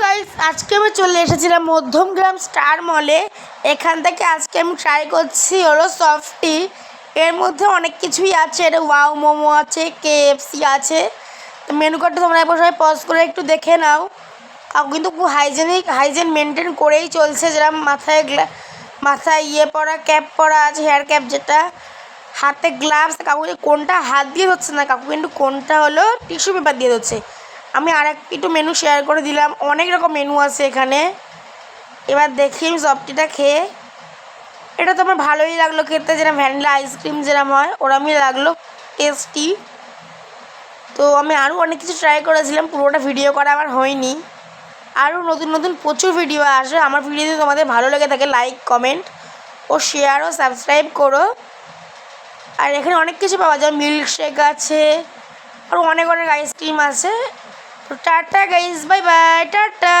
Guys, আজকে আমি চলে এসেছিলাম মধ্যমগ্রাম স্টার মলে। এখান থেকে আজকে আমি ট্রাই করছি হলো সফটি। এর মধ্যে অনেক কিছুই আছে, এটা ওয়াও মোমো আছে, কেএফসি আছে। তো মেনু কার্ডটা তোমরা একবার সবাই পজ করে একটু দেখে নাও। কাকু কিন্তু খুব হাইজেন মেনটেন করেই চলছে, যেরকম মাথায় পরা ক্যাপ পরা আছে, হেয়ার ক্যাপ যেটা, হাতে গ্লাভস। কাকু কোনটা হাত দিয়ে ধরছে না, কাকু কিন্তু কোনটা হলো টিস্যু পেপার দিয়ে ধরছে। আমি আর একটু মেনু শেয়ার করে দিলাম, অনেক রকম মেনু আছে এখানে। এবার দেখি আমি সফটিটা খেয়ে, এটা তো আমার ভালোই লাগলো খেতে, যেরকম ভ্যানিলা আইসক্রিম যেরকম হয় ওরমই লাগলো টেস্টি। তো আমি আরও অনেক কিছু ট্রাই করেছিলাম, পুরোটা ভিডিও করা আমার হয়নি। আরও নতুন নতুন প্রচুর ভিডিও আসবে। আমার ভিডিও যদি তোমাদের ভালো লেগে থাকে লাইক কমেন্ট ও শেয়ার ও সাবস্ক্রাইব করো। আর এখানে অনেক কিছু পাওয়া যায়, মিল্কশেক আছে, আর অনেক অনেক আইসক্রিম আছে। তো tata guys, bye bye, tata.